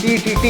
PTT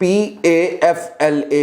PAFLA,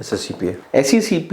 SSCP, SECP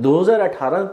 2018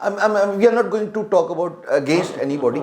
We are not going to talk about against anybody.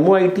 MOIT,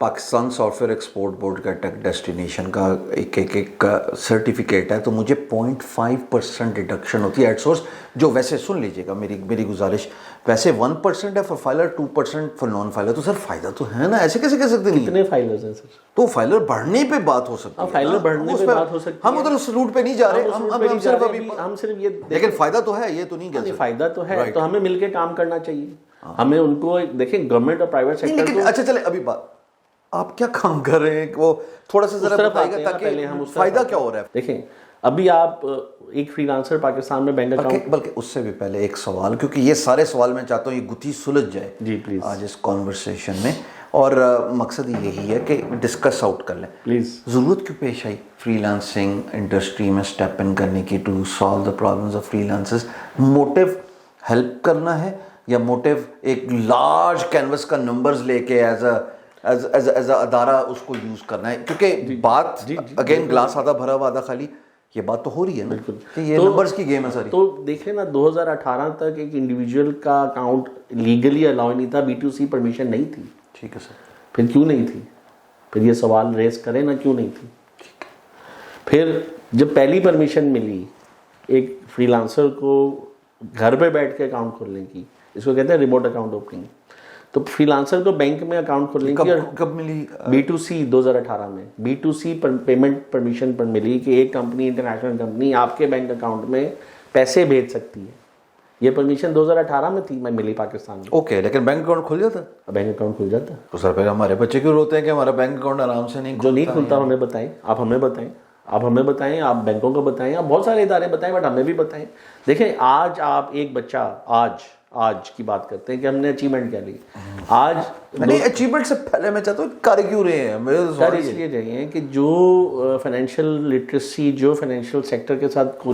Pakistan soft where export board کا ٹیک destination کا ایک certificate ہے تو مجھے 0.5% deduction ہوتی ہے ایٹ سورس, جو ویسے سن لیجیے گا میری گزارش, ویسے 1% ہے for filer, 2% for non filer. تو سر فائدہ تو ہے نا, ایسے کیسے کہہ سکتے نہیں؟ کتنے فائلرز ہیں سر؟ تو فائلر بڑھنے پہ بات ہو سکتی ہے, فائلر بڑھنے پہ بات ہو سکتی ہے. ہم ادھر اس روٹ پہ نہیں جا رہے, ہم صرف ابھی ہم صرف یہ, لیکن فائدہ تو ہے, یہ تو نہیں کہہ سکتے. فائدہ تو ہے, تو ہمیں مل کے کام کرنا چاہیے. ہمیں ان کو دیکھیں گورنمنٹ اور پرائیویٹ سیکٹر کو. اچھا چلے ابھی بات, آپ کیا کام کر رہے ہیں وہ تھوڑا سا ذرا بتائیے گا تاکہ فائدہ کیا ہو رہا ہے. دیکھیں ابھی آپ ایک فری لانسر پاکستان میں بینک اکاؤنٹ, بلکہ اس سے بھی پہلے ایک سوال, کیونکہ یہ سارے سوال میں چاہتا ہوں یہ گتھی سلجھ جائے جی پلیز آج اس کانورسیشن میں, اور مقصد یہی ہے کہ ڈسکس آؤٹ کر لیں پلیز. ضرورت کیوں پیش آئی فری لانسنگ انڈسٹری میں اسٹیپ ان کرنے کی to solve the problems of freelancers? Motive help کرنا ہے یا موٹیو ایک لارج کینوس کا نمبرز لے کے ایز اے ادارہ اس کو یوز کرنا ہے؟ کیونکہ بات اگین گلاس آدھا بھرا ہوا آدھا خالی, یہ بات تو ہو رہی ہے نا کہ یہ نمبرز کی گیم ہے ساری. تو دیکھیں نا 2018 تک ایک انڈیویجول کا اکاؤنٹ لیگلی الاؤ نہیں تھا, B2C پرمیشن نہیں تھی. ٹھیک ہے سر. پھر کیوں نہیں تھی؟ پھر یہ سوال ریز کریں نا, کیوں نہیں تھی؟ پھر جب پہلی پرمیشن ملی ایک فری لانسر کو گھر پہ بیٹھ کے اکاؤنٹ کھولنے کی, اس کو کہتے ہیں ریموٹ اکاؤنٹ اوپننگ, تو فری لانسر کو بینک میں اکاؤنٹ کھولنے کی کب ملی؟ B2C 2018 میں B2C پیمنٹ پرمیشن پر ملی کہ ایک کمپنی, انٹرنیشنل کمپنی آپ کے بینک اکاؤنٹ میں پیسے بھیج سکتی ہے. یہ پرمیشن 2018 میں تھی, میں ملی پاکستان میں. اوکے, لیکن بینک اکاؤنٹ کھل جاتا؟ بینک اکاؤنٹ کھل جاتا. تو سر پھر ہمارے بچے کیوں روتے ہیں کہ ہمارا بینک اکاؤنٹ آرام سے نہیں جو نہیں کھلتا ہمیں بتائیں, آپ ہمیں بتائیں, آپ ہمیں بتائیں, آپ بینکوں کو بتائیں, آپ بہت سارے ادارے بتائیں, بٹ ہمیں بھی بتائیں. دیکھیں آج آپ ایک بچہ, آج کی بات کرتے ہیں کہ ہم نے اچیومنٹ کیا لی. آج نہیں, اچیومنٹ سے پہلے میں چاہتا ہوں کر کیوں رہے ہیں میرے سر, اس لیے رہے ہیں کہ جو فائنینشیل لٹریسی, جو فائنینشیل سیکٹر کے ساتھ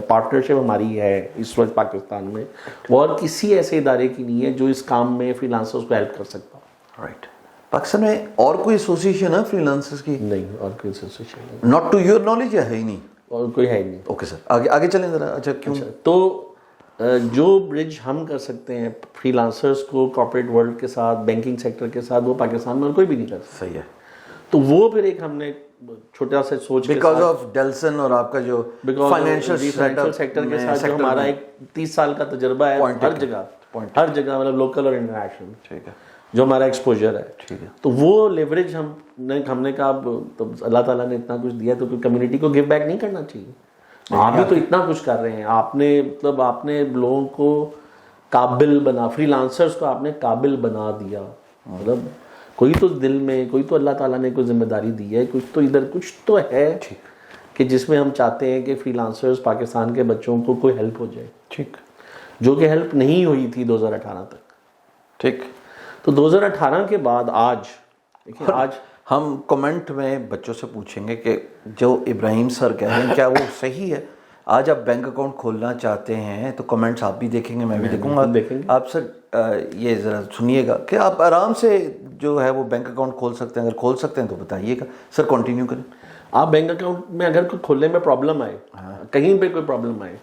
پارٹنرشپ ہماری ہے اس وقت پاکستان میں, اور کسی ایسے ادارے کی نہیں ہے جو اس کام میں فری لانسرز کو ہیلپ کر سکتا. رائٹ. پاکستان میں اور کوئی ایسوسیشن ہے فری لانسرز کی؟ نہیں, اور کوئی ایسوسیشن نہیں. ناٹ ٹو یور نالج ہے ہی نہیں؟ اور کوئی ہے ہی نہیں. اوکے سر, آگے چلیں ذرا. اچھا کیوں؟ تو جو برج ہم کر سکتے ہیں فری لانسرز کو کارپوریٹ ورلڈ کے ساتھ, بینکنگ سیکٹر کے ساتھ, وہ پاکستان میں اور کوئی بھی نہیں کرتا. صحیح ہے. تو وہ پھر ایک ہم نے چھوٹا سا سوچ کے بیکاز آف ڈیلسن اور آپ کا جو فائنینشیل سیکٹر کے ساتھ جو ہمارا ایک 30 سال کا تجربہ ہے ہر جگہ مطلب لوکل اور انٹرنیشنل, ٹھیک ہے, جو ہمارا ایکسپوجر ہے, ٹھیک ہے, تو وہ لیوریج ہم نے کہا تو اللہ تعالیٰ نے اتنا کچھ دیا تو کوئی کمیونٹی کو گیو بیک نہیں کرنا چاہیے. آپ بھی تو اتنا کچھ کر رہے ہیں, آپ نے لوگوں کو قابل بنا, فری لانسرز کو آپ نے قابل بنا دیا. مطلب کوئی تو دل میں, کوئی تو اللہ تعالیٰ نے کوئی ذمہ داری دی ہے, کچھ تو ادھر کچھ تو ہے کہ جس میں ہم چاہتے ہیں کہ فری لانسرز پاکستان کے بچوں کو کوئی ہیلپ ہو جائے. ٹھیک, جو کہ ہیلپ نہیں ہوئی تھی 2018 تک. ٹھیک. تو 2018 کے بعد آج ہم کمنٹ میں بچوں سے پوچھیں گے کہ جو ابراہیم سر کہہ رہے ہیں کیا وہ صحیح ہے؟ آج آپ بینک اکاؤنٹ کھولنا چاہتے ہیں تو کمنٹس آپ بھی دیکھیں گے, میں بھی دیکھوں گا. آپ سر یہ ذرا سنیے گا کہ آپ آرام سے جو ہے وہ بینک اکاؤنٹ کھول سکتے ہیں, اگر کھول سکتے ہیں تو بتائیے گا. سر کنٹینیو کریں. آپ بینک اکاؤنٹ میں اگر کوئی کھولنے میں پرابلم آئے, کہیں پہ کوئی پرابلم آئے,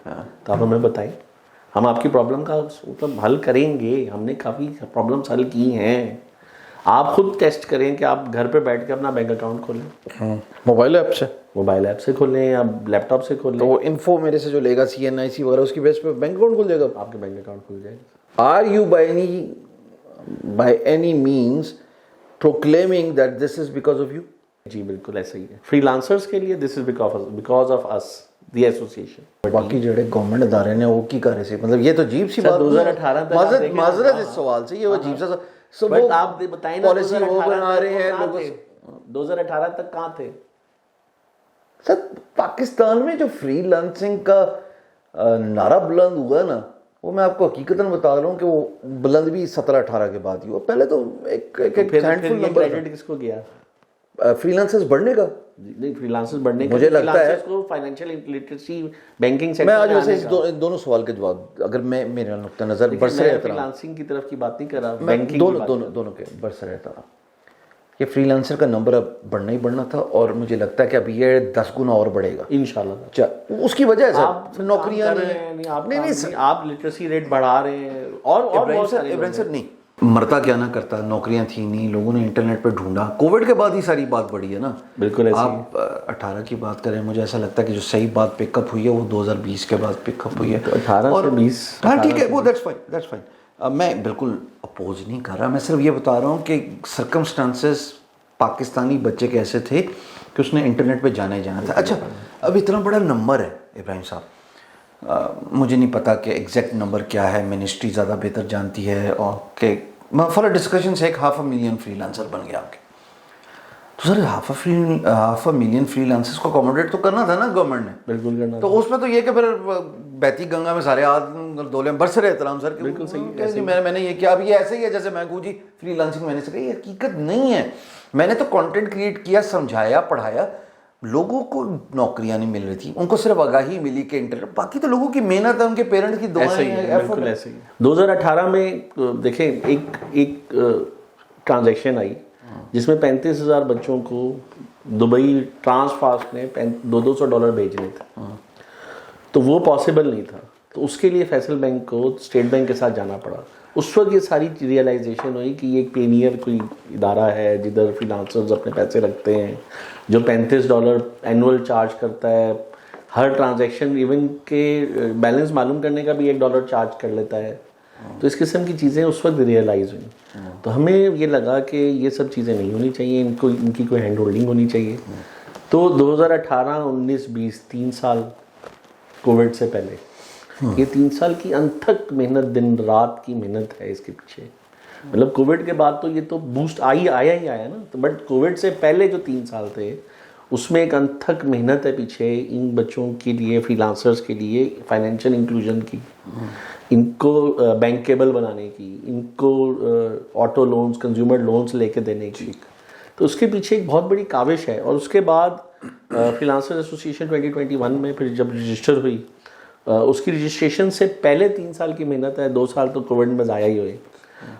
تو آپ ہمیں بتائیں, ہم آپ کی پرابلم کا مطلب حل کریں گے. ہم نے کافی پرابلمس حل کی ہیں. آپ خود ٹیسٹ کریں کہ آپ گھر پہ بیٹھ کے اپنا بینک اکاؤنٹ کھولیں, موبائل ایپ سے کھولیں یا لیپ ٹاپ سے کھولیں. تو وہ انفو میرے سے جو لے گا CNIC وغیرہ, اس کی بیس پہ بینک اکاؤنٹ کھل جائے گا, آپ کے بینک اکاؤنٹ کھل جائے گا. Are you by any means proclaiming that this is because of you? جی بالکل ایسا ہی ہے. فری لانسرز کے لیے this is because of us, the association. باقی جڑے گورنمنٹ ادارے نے وہ کی کر رہے سے, مطلب یہ تو عجیب سی بات. 2018 تک معذرت اس سوال سے, یہ وہ عجیب سا بٹ آپ بتائیں نا پالیسی وہ بنا رہے ہیں لوگوں. 2018 تک کہاں تھے سر؟ پاکستان میں جو فری لانسنگ کا نعرہ بلند ہوا نا, وہ میں آپ کو حقیقتاً بتا رہا ہوں کہ وہ بلند بھی 17-18 کے بعد ہی ہوا. پہلے تو ایک ہینڈفل نمبر. کریڈٹ کس کو گیا فری لانسرز بڑھنے کا؟ نہیں, فری لانسرز بڑھنے کا مجھے لگتا ہے کو فائنینشیل لٹریسی, بینکنگ سیکٹر. میں آج ویسے اس دونوں سوال کے جواب, اگر میں میرے نقطہ نظر برسر احترام فری لانسنگ کی طرف کی بات نہیں کر رہا, بینکنگ دونوں کے برسر احترام, یہ فری لانسر کا نمبر اب بڑھنا ہی بڑھنا تھا, اور مجھے لگتا ہے کہ اب یہ 10 گنا اور بڑھے گا انشاءاللہ. اس کی وجہ ہے سر نوکریاں نہیں, آپ لٹریسی ریٹ بڑھا رہے ہیں. اور ابراہیم سر نہیں, مرتا کیا نہ کرتا, نوکریاں تھیں نہیں, لوگوں نے انٹرنیٹ پہ ڈھونڈا. کووڈ کے بعد ہی ساری بات بڑھی ہے نا. بالکل ایسے آپ 18 کی بات کریں, مجھے ایسا لگتا ہے کہ جو صحیح بات پک اپ ہوئی ہے وہ 2020 کے بعد پک اپ ہوئی ہے. 18 سے 20. ہاں ٹھیک ہے, وہ دیٹس فائن. میں بالکل اپوز نہیں کر رہا, میں صرف یہ بتا رہا ہوں کہ سرکمسٹانسز پاکستانی بچے کے ایسے تھے کہ اس نے انٹرنیٹ پہ جانا ہی جانا تھا. اچھا, اب اتنا بڑا نمبر ہے ابراہیم صاحب, مجھے نہیں پتا کہ ایگزیکٹ نمبر کیا ہے, منسٹری زیادہ بہتر جانتی ہے, اور کہ فار ڈسکشن سے ایک 500,000 فری لانسر بن گیا آپ کے. تو سر 500,000 فری لانسرس کو اکوموڈیٹ تو کرنا تھا نا گورنمنٹ نے. بالکل کرنا. تو اس میں تو یہ کہ پھر بہتی گنگا میں سارے ہاتھ دولے برسر احترام سر. بالکل صحیح. میں نے یہ کیا, اب یہ ایسے ہی ہے جیسے میں کہوں جی فری لانسنگ میں نے سے کہا, یہ حقیقت نہیں ہے. میں نے تو کانٹینٹ کریٹ کیا, سمجھایا, پڑھایا, لوگوں کو نوکریاں نہیں مل رہی تھی, ان کو صرف آگاہی ملی کہ انٹرنیٹ, باقی تو لوگوں کی محنت ہے, ان کے پیرنٹس کی دعائیں ہیں. بالکل ایسے ہی. 2018 میں دیکھیں ایک ٹرانزیکشن آئی جس میں 35,000 بچوں کو دبئی ٹرانس فاسٹ نے $200 بھیجنے تھے, تو وہ پاسبل نہیں تھا. تو اس کے لیے فیصل بینک کو اسٹیٹ بینک کے ساتھ جانا پڑا. اس وقت یہ ساری ریئلائزیشن ہوئی کہ یہ ایک پینیئر کوئی ادارہ ہے جدھر فری لانسرز اپنے پیسے رکھتے ہیں, جو $35 اینول چارج کرتا ہے ہر ٹرانزیکشن, ایون کہ بیلنس معلوم کرنے کا بھی $1 چارج کر لیتا ہے. تو اس قسم کی چیزیں اس وقت ریئلائز ہوئیں. تو ہمیں یہ لگا کہ یہ سب چیزیں نہیں ہونی چاہیے, ان کی کوئی ہینڈ ہولڈنگ ہونی چاہیے. تو 2018, 19, 20 3 سال کووڈ سے پہلے, یہ 3 سال کی انتھک محنت, دن رات کی محنت ہے اس کے پیچھے. مطلب کووڈ کے بعد تو یہ تو بوسٹ آیا نا, بٹ کووڈ سے پہلے جو 3 سال تھے اس میں ایک انتھک محنت ہے پیچھے ان بچوں کے لیے, فری لانسرز کے لیے فائنینشیل انکلوژن کی, ان کو بینکیبل بنانے کی, ان کو آٹو لونز, کنزیومر لونز لے کے دینے کی. تو اس کے پیچھے ایک بہت بڑی کاوش ہے. اور اس کے بعد فری لانسر ایسوسی ایشن 2021 میں پھر جب رجسٹر ہوئی, اس کی رجسٹریشن سے پہلے 3 سال کی محنت ہے, 2 سال تو کووڈ میں ضائع ہی ہوئے,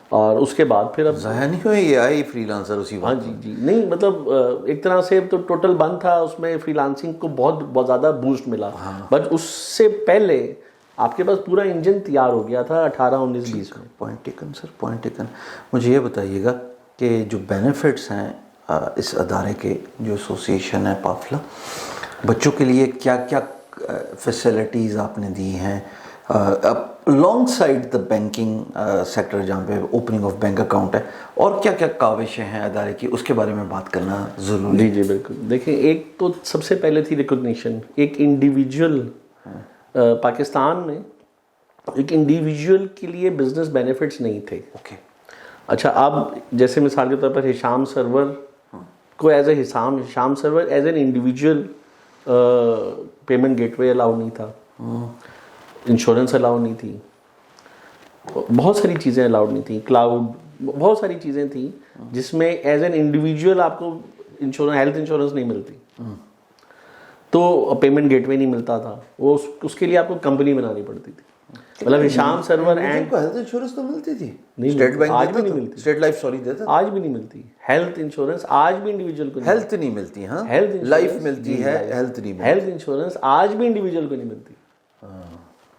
اور اس کے بعد پھر اب ضائع نہیں ہوئے, یہ آئی فری لانسر اسی وقت. ہاں جی نہیں, مطلب ایک طرح سے تو ٹوٹل بند تھا, اس میں فری لانسنگ کو بہت زیادہ بوسٹ ملا. بٹ اس سے پہلے آپ کے پاس پورا انجن تیار ہو گیا تھا 18, 19, 20 میں. پوائنٹ ٹیکن سر, پوائنٹ ٹیکن. مجھے یہ بتائیے گا کہ جو بینیفٹس ہیں اس ادارے کے, جو ایسوسیشن ہے پافلا, بچوں کے لیے کیا کیا فیسلٹیز آپ نے دی ہیں long side the banking sector جہاں پہ اوپننگ آف بینک اکاؤنٹ ہے, اور کیا کیا کاوشیں ہیں ادارے کی, اس کے بارے میں بات کرنا ضروری ہے. جی بالکل. دیکھیں, ایک تو سب سے پہلے تھی ریکگنیشن. ایک انڈیویجول پاکستان میں ایک انڈیویجول کے لیے بزنس بینیفٹس نہیں تھے. اوکے, اچھا, اب جیسے مثال کے طور پر ہشام سرور کو as a Hisham Sarwar as an individual payment gateway allow نہیں تھا, انشورنس الاؤ نہیں تھی, بہت ساری چیزیں الاؤڈ نہیں تھیں, کلاؤڈ, بہت ساری چیزیں تھیں جس میں ایز این انڈیویجول آپ کو انشورنس, ہیلتھ انشورنس نہیں ملتی, تو پیمنٹ گیٹ وے نہیں ملتا تھا, وہ اس کے لیے آپ کو کمپنی بنانی پڑتی تھی. مطلب ہشام سرور اینڈ ہیلتھ انشورنس تو ملتی تھی, اسٹیٹ بینک آج بھی نہیں ملتی, اسٹیٹ لائف سوری دیتا, آج بھی نہیں ملتی. ہیلتھ انشورنس آج بھی انڈیویجول کو ہیلتھ نہیں ملتی. ہاں, لائف ملتی ہے, ہیلتھ نہیں ملتی. ہیلتھ انشورنس آج بھی انڈیویجول کو نہیں ملتی.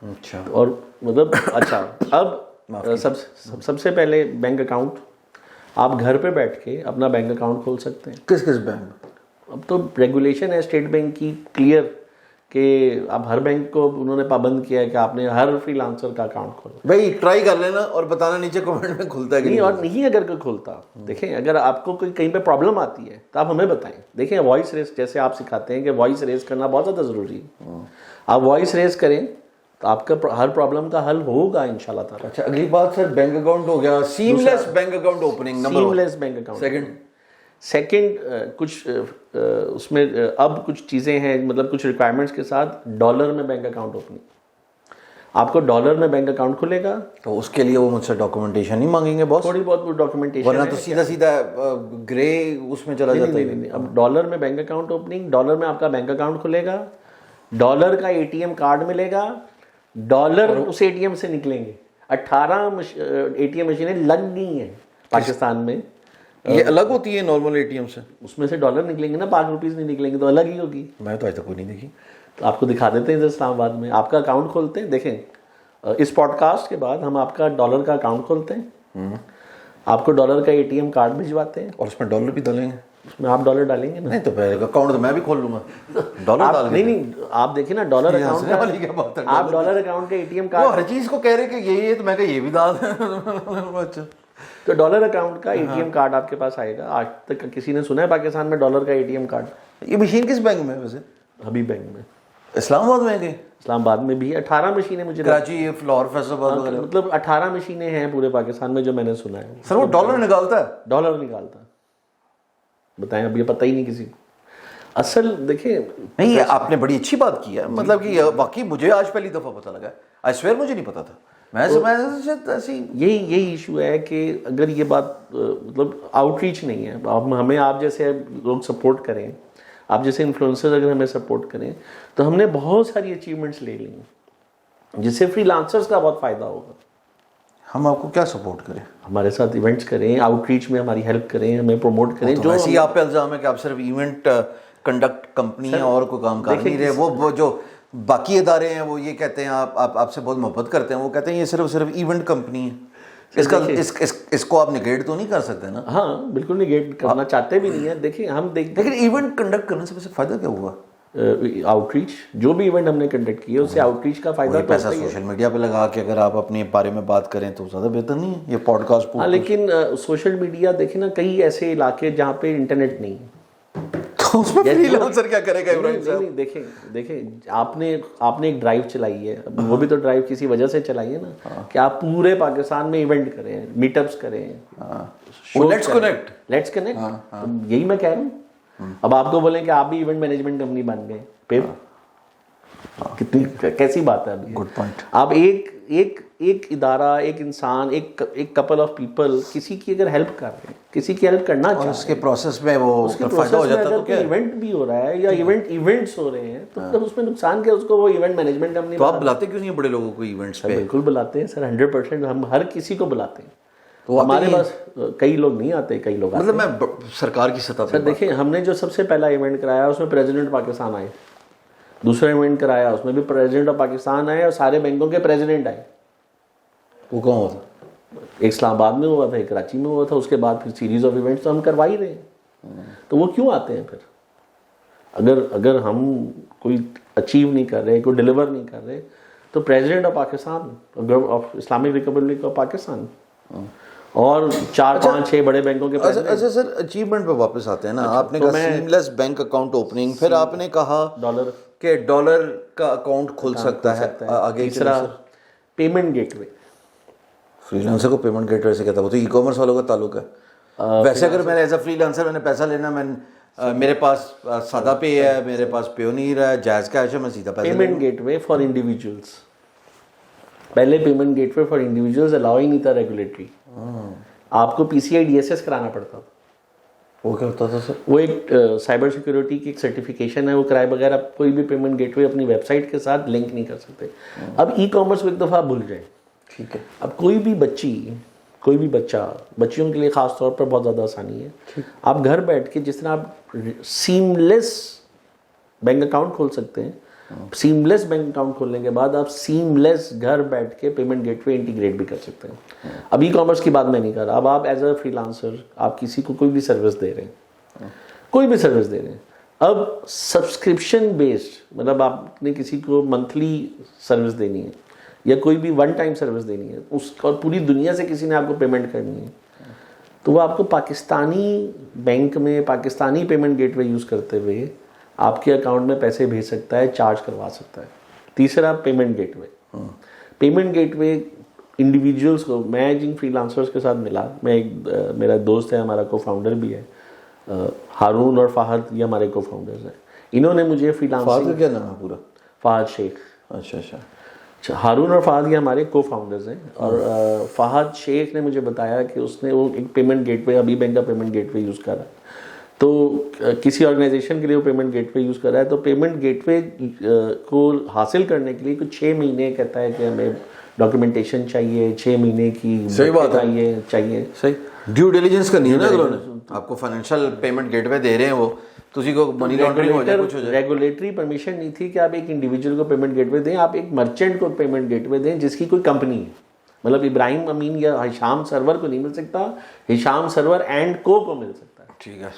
اچھا, اور مطلب اچھا, اب سب سے پہلے بینک اکاؤنٹ, آپ گھر پہ بیٹھ کے اپنا بینک اکاؤنٹ کھول سکتے ہیں. کس بینک؟ اب تو ریگولیشن ہے اسٹیٹ بینک کی کلیئر کہ اب ہر بینک کو انہوں نے پابند کیا ہے کہ آپ نے ہر فری لانسر کا اکاؤنٹ کھولا. بھائی ٹرائی کر لینا اور بتانا نیچے کمنٹ میں کھلتا ہے کہ نہیں, اور نہیں اگر کوئی کھولتا. دیکھیں, اگر آپ کو کوئی کہیں پہ پرابلم آتی ہے تو آپ ہمیں بتائیں. دیکھیں, وائس ریز جیسے آپ سکھاتے ہیں کہ وائس ریز کرنا بہت زیادہ ضروری ہے, آپ وائس ریز کریں تو آپ کا ہر پرابلم کا حل ہوگا انشاءاللہ تعالیٰ. اچھا, اگلی بات سر بینک اکاؤنٹ ہو گیا, سیم لیس بینک اکاؤنٹ اوپننگ, سیم لیس بینک اکاؤنٹ. سیکنڈ کچھ اس میں اب کچھ چیزیں ہیں, مطلب کچھ ریکوائرمنٹس کے ساتھ ڈالر میں بینک اکاؤنٹ اوپننگ. آپ کو ڈالر میں بینک اکاؤنٹ کھلے گا تو اس کے لیے وہ مجھ سے ڈاکومنٹیشن نہیں مانگیں گے باس, تھوڑی بہت ڈاکومنٹیشن, ورنہ تو سیدھا گرے اس میں چلا جاتا ہے. نہیں, اب ڈالر میں بینک اکاؤنٹ اوپننگ, ڈالر میں آپ کا بینک اکاؤنٹ کھلے گا, ڈالر کا ATM کارڈ ملے گا, ڈالر اس ATM سے نکلیں گے. 18 ATM مشینیں لگ گئی ہیں پاکستان میں. یہ الگ ہوتی ہے نارمل ATM سے, اس میں سے ڈالر نکلیں گے نا, 5 روپیز نہیں نکلیں گے, تو الگ ہی ہوگی. میں تو آج تک کوئی نہیں دیکھی. تو آپ کو دکھا دیتے ہیں ادھر اسلام آباد میں, آپ کا اکاؤنٹ کھولتے ہیں. دیکھیں, اس پوڈ کاسٹ کے بعد ہم آپ کا ڈالر کا اکاؤنٹ کھولتے ہیں, آپ کو ڈالر کا ATM کارڈ بھجواتے ہیں, اور اس میں ڈالر بھی ڈالیں گے؟ اس میں آپ ڈالر ڈالیں گے نا. نہیں تو پہلے اکاؤنٹ تو میں بھی کھول لوں گا ڈالر ڈال کے. نہیں آپ دیکھیں نا ڈالر اکاؤنٹ کا, آپ ڈالر اکاؤنٹ کا ATM کارڈ, وہ ہر چیز کو کہہ رہے کہ یہی ہے تو میں کہا یہ بھی ڈال دیں. اچھا تو ڈالر اکاؤنٹ کا ATM کارڈ آپ کے پاس آئے گا. آج تک کسی نے سنا ہے پاکستان میں ڈالر کا ATM کارڈ؟ یہ مشین کس بینک میں ہے ویسے؟ حبیب بینک میں. اسلام آباد میں ہے کہ اسلام آباد میں بھی 18 مشینیں مجھے کراچی فلاور فیصل آباد وغیرہ؟ مطلب 18 مشینیں ہیں پورے پاکستان میں جو میں نے سنا ہے. سر وہ ڈالر نکالتا ہے؟ ڈالر نکالتا ہے. بتائیں, اب یہ پتہ ہی نہیں کسی کو. اصل دیکھیں نہیں, آپ نے بڑی اچھی بات کی ہے, مطلب کہ واقعی مجھے آج پہلی دفعہ پتہ لگا. آئی سویئر مجھے نہیں پتا تھا. میں ایسی یہی ایشو ہے کہ اگر یہ بات مطلب آؤٹ ریچ نہیں ہے, ہمیں آپ جیسے لوگ سپورٹ کریں, آپ جیسے انفلوئنسر اگر ہمیں سپورٹ کریں تو ہم نے بہت ساری اچیومنٹس لے لیں جس سے فری لانسرز کا بہت فائدہ ہوگا. ہم آپ کو کیا سپورٹ کریں؟ ہمارے ساتھ ایونٹس کریں, آؤٹ ریچ میں ہماری ہیلپ کریں, ہمیں پروموٹ کریں. جو ایسی آپ پہ الزام ہے کہ آپ صرف ایونٹ کنڈکٹ کمپنی ہیں اور کوئی کام کر نہیں رہے. وہ جو باقی ادارے ہیں وہ یہ کہتے ہیں آپ سے بہت محبت کرتے ہیں, وہ کہتے ہیں یہ صرف ایونٹ کمپنی ہے. اس کو آپ نگیٹ تو نہیں کر سکتے نا؟ ہاں بالکل نگیٹ کرنا چاہتے بھی نہیں ہے. دیکھیں ہم لیکن ایونٹ کنڈکٹ کرنے سے ویسے فائدہ کیا ہوا؟ آؤٹ ریچ, جو بھی ایونٹ ہم نے کنڈکٹ کیا اس سے آؤٹ ریچ کا فائدہ. پیسہ سوشل میڈیا پہ لگا کے اگر آپ اپنے بارے میں بات کریں تو زیادہ بہتر نہیں ہے یہ پوڈ کاسٹ. ہاں لیکن سوشل میڈیا دیکھیں نا, کئی ایسے علاقے جہاں پہ انٹرنیٹ نہیں ہے, تو اس میں فری لانسر کیا کرے گا؟ دیکھیں آپ نے ایک ڈرائیو چلائی ہے, وہ بھی تو ڈرائیو کسی وجہ سے چلائی ہے نا کہ آپ پورے پاکستان میں ایونٹ کریں, میٹ اپس کریں, لیٹس کنیکٹ. یہی میں کہہ رہا ہوں. اب آپ کو بولیں کہ آپ بھی ایونٹ مینجمنٹ کمپنی بن گئے, پھر کتنی کیسی بات ہے. Good point. آپ ایک ادارہ, ایک انسان, ایک کپل آف پیپل کسی کی اگر ہیلپ کر رہے ہیں, کسی کی ہیلپ کرنا چاہ رہے ہیں, اس کے پروسیس میں وہ فائدہ ہو جاتا ہے تو کیا ایونٹ بھی ہو رہا ہے یا ایونٹس ہو رے ہیں تو اس میں نقصان کیا, اس کو وہ ایونٹ مینجمنٹ کمپنی. تو آپ بلاتے کیوں نہیں بڑے لوگوں کو ایونٹس پہ؟ بالکل بلاتے ہیں سر, 100%. ہم ہر کسی کو بلاتے ہیں. تو ہمارے پاس کئی لوگ نہیں آتے, کئی لوگ مطلب میں سرکار کی سطح پہ. دیکھیں ہم نے جو سب سے پہلا ایونٹ کرایا اس میں پریزیڈنٹ پاکستان آئے. دوسرا ایونٹ کرایا اس میں بھی پریزیڈنٹ آف پاکستان آئے اور سارے بینکوں کے پریزیڈنٹ آئے. وہ کہاں ہوا تھا؟ ایک اسلام آباد میں ہوا تھا, ایک کراچی میں ہوا تھا. اس کے بعد پھر سیریز آف ایونٹس تو ہم کروا ہی رہے ہیں. تو وہ کیوں آتے ہیں پھر؟ اگر ہم کوئی اچیو نہیں کر رہے, کوئی ڈیلیور نہیں کر رہے, تو president of Pakistan, of Islamic republic of Pakistan اور 4-5-6 بڑے بینکوں کے. اچھا سر, اچیومنٹ پہ واپس آتے ہیں نا. آپ نے کہا سیملیس بینک اکاؤنٹ اوپننگ, پھر آپ نے کہا ڈالر کہ ڈالر کا اکاؤنٹ کھل سکتا ہے. آگے تیسرا پیمنٹ گیٹ وے. فری لانسر کو پیمنٹ گیٹ وے سے کہتا ہے, وہ تو ای کامرس والوں کا تعلق ہے. ویسے اگر میں ایز اے فری لانسر میں نے پیسہ لینا, میرے پاس سادہ پے ہے, میرے پاس پیونیر ہے, جائز کیش ہے, میں سیدھا پیسہ. Payment gateway for individuals. پہلے payment gateway for individuals allow ہی نہیں تھا ریگولیٹری. آپ کو PCI DSS کرانا پڑتا تھا. وہ کیا ہوتا تھا سر؟ وہ ایک سائبر سیکورٹی کی ایک سرٹیفکیشن ہے, وہ کرائے بغیر آپ کوئی بھی پیمنٹ گیٹ وے اپنی ویب سائٹ کے ساتھ لنک نہیں کر سکتے. اب ای کامرس کو ایک دفعہ آپ بھول جائیں. ٹھیک ہے. اب کوئی بھی بچہ, بچیوں کے لیے خاص طور پر بہت زیادہ آسانی ہے. آپ گھر بیٹھ کے جس طرح آپ سیملیس بینک اکاؤنٹ کھول سکتے ہیں, سیملیس بینک اکاؤنٹ کھولنے کے بعد آپ سیملیس گھر بیٹھ کے پیمنٹ گیٹ وے انٹیگریٹ بھی کر سکتے ہیں. اب ای کامرس کی بات میں نہیں کر رہا. اب آپ ایز اے فری لانسر آپ کسی کو کوئی بھی سروس دے رہے ہیں, اب سبسکرپشن بیسڈ, مطلب آپ نے کسی کو منتھلی سروس دینی ہے یا کوئی بھی ون ٹائم سروس دینی ہے, اس اور پوری دنیا سے کسی نے آپ کو پیمنٹ کرنی ہے, تو وہ آپ کو پاکستانی بینک میں پاکستانی پیمنٹ گیٹ وے یوز کرتے ہوئے آپ کے اکاؤنٹ میں پیسے بھیج سکتا ہے, چارج کروا سکتا ہے. تیسرا پیمنٹ گیٹ وے. پیمنٹ گیٹ وے انڈیویجولس کو, میں جن فری لانسرس کے ساتھ ملا, میرا دوست ہے, ہمارا کو فاؤنڈر بھی ہے, ہارون اور فہد, یہ ہمارے کو فاؤنڈرز ہیں. انہوں نے مجھے فری لانسنگ. فہد کا کیا نام ہے پورا؟ فہد شیخ. اچھا. ہارون اور فہد یہ ہمارے کو فاؤنڈرز ہیں. اور فہد شیخ نے مجھے بتایا کہ اس نے وہ ایک پیمنٹ گیٹ وے, ابھی بینک کا پیمنٹ گیٹ وے یوز کر رہا ہے. تو کسی آرگنائزیشن کے لیے وہ پیمنٹ گیٹ وے یوز کر رہا ہے, تو پیمنٹ گیٹ وے کو حاصل کرنے کے لیے کچھ 6 مہینے کہتا ہے کہ ہمیں ڈاکیومنٹیشن چاہیے, 6 مہینے کی چاہیے. صحیح ڈیو ڈیلیجنس کرنی ہے نا. اگر آپ کو فائنینشیل پیمنٹ گیٹ وے دے رہے ہیں, وہ تو اسی کو منی لانڈرنگ ہو جائے, کچھ ہو جائے. ریگولیٹری پرمیشن نہیں تھی کہ آپ ایک انڈیویجول کو پیمنٹ گیٹ وے دیں, آپ ایک مرچنٹ کو پیمنٹ گیٹ وے دیں جس کی کوئی کمپنی ہے. مطلب ابراہیم امین یا ہشام سرور کو نہیں مل سکتا, ہشام سرور اینڈ کو مل سکتا ہے. ٹھیک ہے.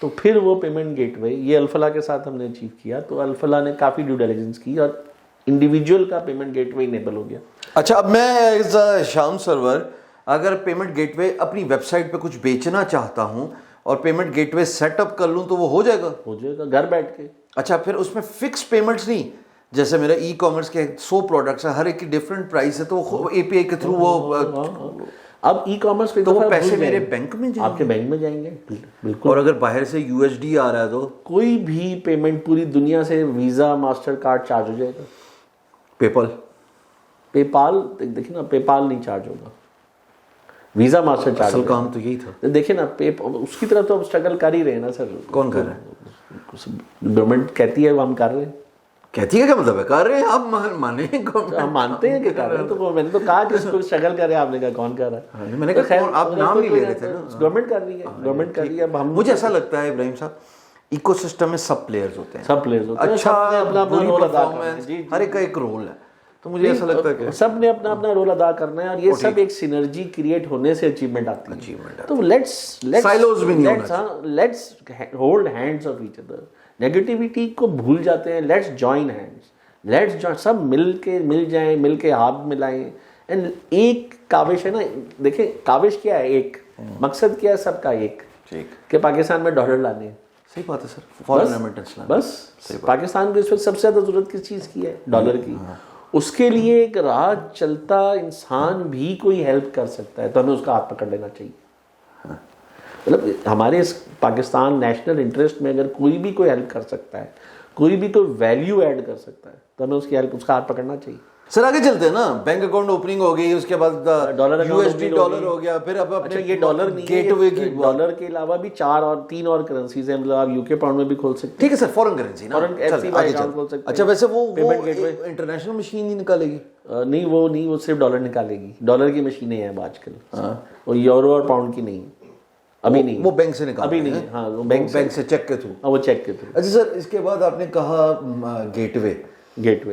تو پھر وہ پیمنٹ گیٹ وے یہ الفلاح کے ساتھ ہم نے اچیو کیا. تو الفلاح نے کافی ڈیو ڈیلیجنس کی اور انڈیویجول کا پیمنٹ گیٹ وے انیبل ہو گیا. اچھا, اب میں ایز اے شام سرور اگر پیمنٹ گیٹ وے اپنی ویب سائٹ پہ کچھ بیچنا چاہتا ہوں اور پیمنٹ گیٹ وے سیٹ اپ کر لوں تو وہ ہو جائے گا؟ ہو جائے گا گھر بیٹھ کے. اچھا, پھر اس میں فکس پیمنٹس نہیں, جیسے میرا ای کامرس کے 100 پروڈکٹس ہیں, ہر ایک کی ڈفرینٹ پرائس ہے, تو اے پی آئی کے تھرو وہ اب ای کامرس پہ تو وہ پیسے میرے بینک میں آپ کے بینک میں جائیں گے بالکل. اور اگر باہر سے یو ایس ڈی آ رہا ہے تو کوئی بھی پیمنٹ پوری دنیا سے ویزا ماسٹر کارڈ چارج ہو جائے گا. پے پال دیکھیں نا, پے پال نہیں چارج ہوگا, ویزا ماسٹر چارج. اصل کام تو یہی تھا. دیکھیں نا اس کی طرف تو اب اسٹرگل کر ہی رہے ہیں نا سر. کون کر رہا ہے؟ گورنمنٹ کہتی ہے وہ ہم کر رہے ہیں. کہتی ہے کیا مطلب ہے کر رہے ہیں؟ آپ مانے ہم مانتے ہیں کہ کر رہے ہیں. تو میں نے تو کہا کہ اس کو اسٹرگل کر رہے ہیں, آپ نے کہا کون کر رہا ہے. میں نے کہا آپ نام نہیں لے رہے تھے نا. گورنمنٹ کر رہی ہے, گورنمنٹ کر رہی ہے. اب ہم مجھے ایسا لگتا ہے ابراہیم صاحب ایکو سسٹم میں سب پلیئرز ہوتے ہیں, سب پلیئرز ہوتے ہیں, اچھا اپنا اپنا رول ادا کرنا ہے. ہر ایک کا ایک رول ہے. تو مجھے ایسا لگتا ہے کہ سب نے اپنا اپنا رول ادا کرنا ہے, اور یہ سب ایک سینرجی کریٹ ہونے سے اچیومنٹ آتی ہے. تو let's hold hands of each other. Negativity کو بھول جاتے ہیں, let's join hands, let's join, سب مل جائیں, مل کے ہاتھ ملائیں. اینڈ ایک کاوش ہے نا, دیکھیں کاوش کیا ہے, ایک مقصد کیا ہے سب کا, ایک کہ پاکستان میں ڈالر لانے ہیں. صحیح بات ہے سر, فارن ریمیٹنس لانا. بس پاکستان کو اس وقت سب سے زیادہ ضرورت کس چیز کی ہے؟ ڈالر کی. اس کے لیے ایک راہ چلتا انسان بھی کوئی ہیلپ کر سکتا ہے تو ہمیں اس کا ہاتھ پکڑ لینا چاہیے. مطلب ہمارے اس پاکستان نیشنل انٹرسٹ میں اگر کوئی بھی کوئی ہیلپ کر سکتا ہے, کوئی بھی کوئی ویلیو ایڈ کر سکتا ہے, تو ہمیں اس کی ہیلپ, اس کا ہاتھ پکڑنا چاہیے. سر آگے چلتے ہیں نا. بینک اکاؤنٹ اوپننگ ہو گئی, اس کے بعد یو ایس ڈی ڈالر ہو گیا, پھر اب اچھا یہ ڈالر نہیں ہے, گیٹ وے کی ڈالر کے علاوہ بھی 3 اور کرنسیز ہیں. مطلب آپ یو کے پاؤنڈ میں بھی کھول سکتے ہیں. ٹھیک ہے سر, فورن کرنسی نا. اچھا ویسے وہ انٹرنیشنل مشین نہیں نکالے گی؟ نہیں وہ صرف ڈالر نکالے گی. ڈالر کی مشینیں ہیں آج کل, اور یورو اور پاؤنڈ کی نہیں, ابھی نہیں. وہ بینک سے نکال, ابھی نہیں. ہاں بینک سے چیک کے تھرو. وہ چیک کے تھرو. اچھا سر, اس کے بعد آپ نے کہا گیٹ وے.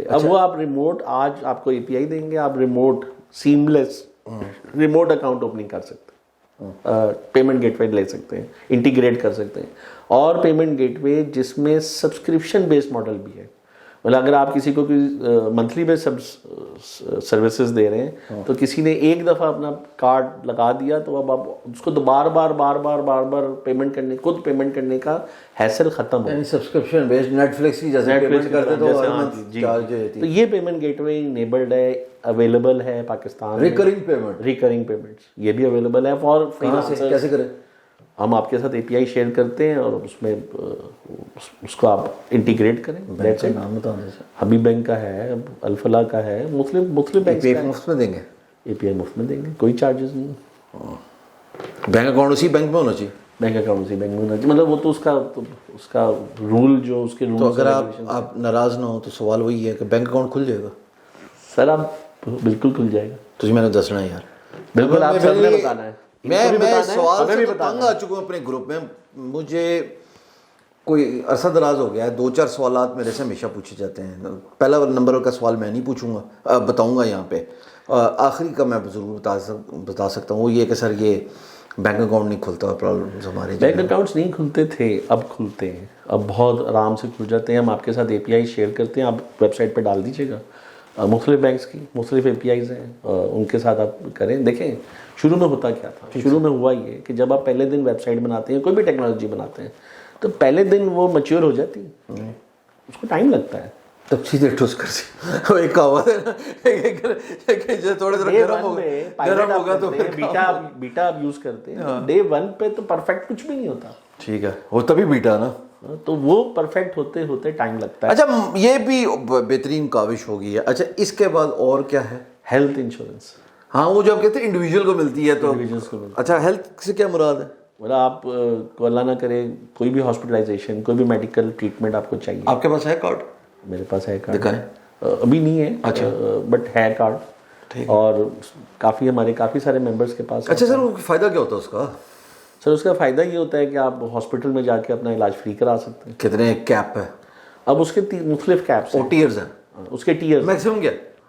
اب وہ آپ ریموٹ, آج آپ کو اے پی آئی دیں گے, آپ remote seamless remote account opening کر سکتے ہیں, پیمنٹ گیٹ وے لے سکتے ہیں, انٹیگریٹ کر سکتے ہیں. اور پیمنٹ گیٹ وے جس میں سبسکرپشن بیسڈ ماڈل بھی ہے. مطلب اگر آپ کسی کو کوئی منتھلی پہ سروسز دے رہے ہیں, تو کسی نے ایک دفعہ اپنا کارڈ لگا دیا تو اب آپ اس کو تو بار بار پیمنٹ کرنے, خود پیمنٹ کرنے کا ہیسل ختم ہو. سبسکرپشن بیسڈ نیٹ فلکس کی جیسے پیمنٹ کرتے تو ہر منتھ چارج ہوتی. تو یہ پیمنٹ گیٹ وے انیبلڈ ہے, اویلیبل ہے پاکستان. ریکرنگ پیمنٹس یہ بھی اویلیبل ہے فار فریلانسر. کیسے کریں؟ ہم آپ کے ساتھ اے پی آئی شیئر کرتے ہیں اور اس میں اس کو آپ انٹیگریٹ کریں. نام بتا دیں سر. حبیب بینک کا ہے, الفلاح کا ہے, مختلف بینک مفت میں دیں گے. اے پی آئی مفت میں دیں گے, کوئی چارجز نہیں. بینک اکاؤنٹ اسی بینک میں ہونا چاہیے. بینک اکاؤنٹ اسی بینک میں ہونا چاہیے. مطلب وہ تو اس کا رول, جو اس کے رول. تو اگر آپ ناراض نہ ہو تو سوال وہی ہے کہ بینک اکاؤنٹ کھل جائے گا؟ سر آپ بالکل کھل جائے گا. تو میں نے دسنا ہے یار, بالکل آپ سب نے بتانا ہے. میں سوال سے تنگ آ چکا ہوں اپنے گروپ میں. مجھے کوئی عرصہ دراز ہو گیا ہے, 2-4 سوالات میرے سے ہمیشہ پوچھے جاتے ہیں. پہلا نمبر کا سوال میں نہیں پوچھوں گا, بتاؤں گا یہاں پہ. آخری کا میں ضرور بتا سکتا ہوں, وہ یہ کہ سر یہ بینک اکاؤنٹ نہیں کھلتا, پرابلمس ہمارے. بینک اکاؤنٹس نہیں کھلتے تھے, اب کھلتے ہیں, اب بہت آرام سے کھل جاتے ہیں. ہم آپ کے ساتھ اے پی آئی شیئر کرتے ہیں, آپ ویب سائٹ پہ ڈال دیجیے گا. مختلف بینکس کی مختلف اے پی آئیز ہیں, ان کے ساتھ آپ کریں. دیکھیں شروع میں ہوتا کیا تھا, شروع میں ہوا یہ کہ جب آپ پہلے دن ویب سائٹ بناتے ہیں, کوئی بھی ٹیکنالوجی بناتے ہیں, تو پہلے دن وہ میچور ہو جاتی ہے, اس کو ٹائم لگتا ہے. تب چیزیں ٹھوس کر سی ایک کہاوت ہے نا, تھوڑے گرم ہوگا تو بیٹا آپ یوز کرتے ہیں. ڈے 1 پہ تو پرفیکٹ کچھ بھی نہیں ہوتا. ٹھیک ہے, وہ تبھی بیٹا نا, تو وہ پرفیکٹ ہوتے ہوتے ٹائم لگتا ہے. اچھا یہ بھی بہترین کاوش ہوگی ہے. اچھا اس کے بعد اور کیا ہے؟ Health insurance. ہاں وہ جو آپ کہتے ہیں انڈیویجول کو ملتی ہے, تو اچھا ہیلتھ سے کیا مراد ہے؟ مطلب آپ کو اللہ نہ کرے کوئی بھی ہاسپٹلائزیشن, کوئی بھی میڈیکل ٹریٹمنٹ آپ کو چاہیے. آپ کے پاس ہے کارڈ؟ میرے پاس ہے کارڈ. دکھائیں. ابھی نہیں ہے, اچھا, بٹ ہے کارڈ, اور کافی سارے ممبرس کے پاس. اچھا سر فائدہ کیا ہوتا ہے اس کا؟ سر اس کا فائدہ یہ ہوتا ہے کہ آپ ہاسپٹل میں جا کے اپنا علاج فری کرا سکتے ہیں. کتنے کیپ ہے؟ اب اس کے مختلف کیپس ہیں, ٹیئرز ہیں. اس کے ٹیئر میکسیمم کیا؟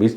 20,